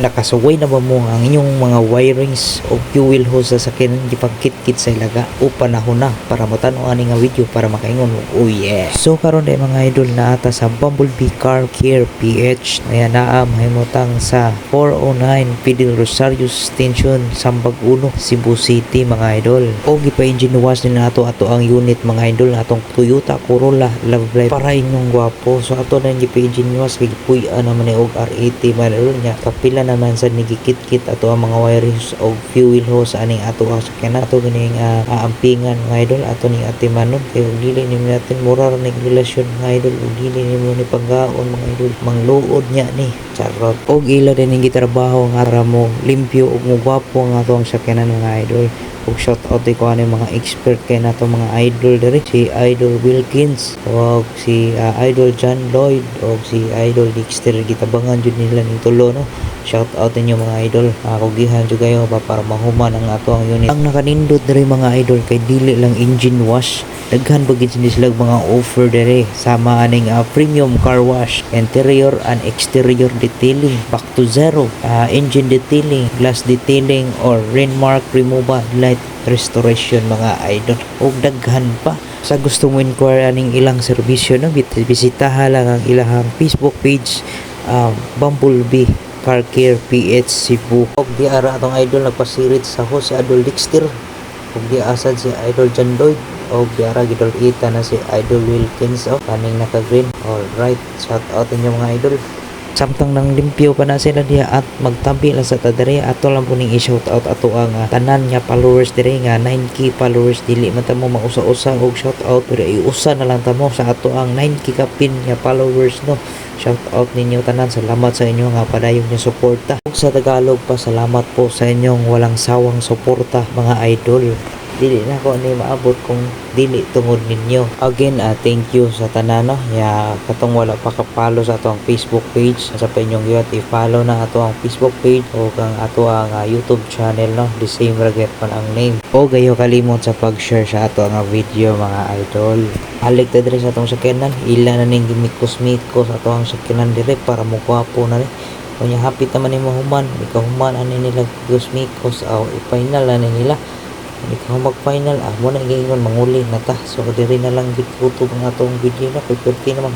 Nakasuway na ba mo ang inyong mga wirings o fuel hose sa sakyanan gipagkit-kit sa ilaga o panahon na para matanaw ani nga video para makaingon mo. Oh yeah. So karon day mga idol na ata sa Bumblebee Car Care PH. Ayan naa mahimutang sa 409 Fidel Rosario Extension Sambag 1 Cebu City mga idol. O gipa-engine wash nila ato ang unit mga idol atong Toyota Corolla Love Life para inyong gwapo. So ato na gipa-engine wash kay puy-an naman ni og R80 mga idol nya kapila naman sa nigikit-kit ato ang mga wirings o fuel hose aning ato ang sakyanan ato ganing aampingan mga idol ato ni ate manon kay dili ni natin mura ra ning relasyon mga idol ug dili ni mo ni paggaon mga idol mangluod nya ni charot og ila din ning gitrabaho nga ara mo limpyo ug mo gwapo ang ato ang sakyanan mga idol. Ug shout out ko ano mga expert kay nato mga idol diri si Idol Wilkins o si Idol John Lloyd o si Idol Dexter gitabangan jud nila ning tulo no. Shout out ninyo mga idol. Kugihan jud kayo ba para mahuman ang ato ang unit. Ang nakanindot diri mga idol kay dili lang engine wash. Daghan bagid sila mga offer diri sama aning premium car wash, interior and exterior detailing, back to zero, engine detailing, glass detailing or rain mark removal, light restoration mga idol. Og daghan pa. Sa gusto mo inquire aning ilang serbisyo no, bisitaha lang ang ilang Facebook page Bumblebee Car Care PH Cebu. Og di ara atong idol nagpasirit sa host si Idol Dexter. Og di asad si Idol John Lloyd. Og di ara gidol ita na si Idol Wilkins o kaning naka-green. Alright, shout out inyo mga idol. Samtang nang limpyo pa na sila diha at magtampi lang sa tadere ato lang po ning i-shout out ato ang tanan nga followers dire nga 9k followers dili man ta mo mausa-usa og shout out pero iusa na lang ta mo sa ato ang 9k kapin nga followers no. Shout out ninyo tanan, salamat sa inyo nga padayon nga suporta. Sa Tagalog pa salamat po sa inyong walang sawang suporta mga idol. Dili na ko ni maabot kung dili tungod ninyo. Again, thank you sa tanan no. Ya katong wala pa ka-follow sa atong Facebook page, sa pa inyong giwat i-follow na ato ang Facebook page o kang ato ang YouTube channel no. The same raget man ang name. O gayo kalimot sa pag-share sa ato ang video mga idol. Halik ta dire sa atong sakyanan, ila na ning gimikos-mikos ato ang sakyanan dire para mo gwapo na rin. Kunya hapit naman ni mahuman, ikaw human ani nila gimikos o i-final na nila. Ikaw mag-final mo na gayon manguli na ta. So diri na lang gituto ang atong video na kay perti naman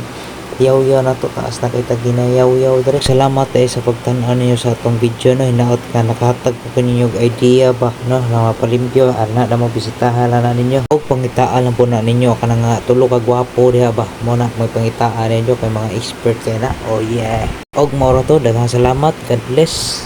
yaw-yaw na to taas na kay ginayaw-yaw diri. Salamat sa pagtan-aw ninyo sa atong video no. Hinaot ka nakahatag ko kaninyong idea ba no na mapalimpyo ana na mo bisitahan na ninyo og pangitaan lang po na ninyo kanang tulo ka gwapo diha ba mo na may pangitaan ninyo kay mga expert kay na. Oh yeah. Og moro to daghang salamat. God bless.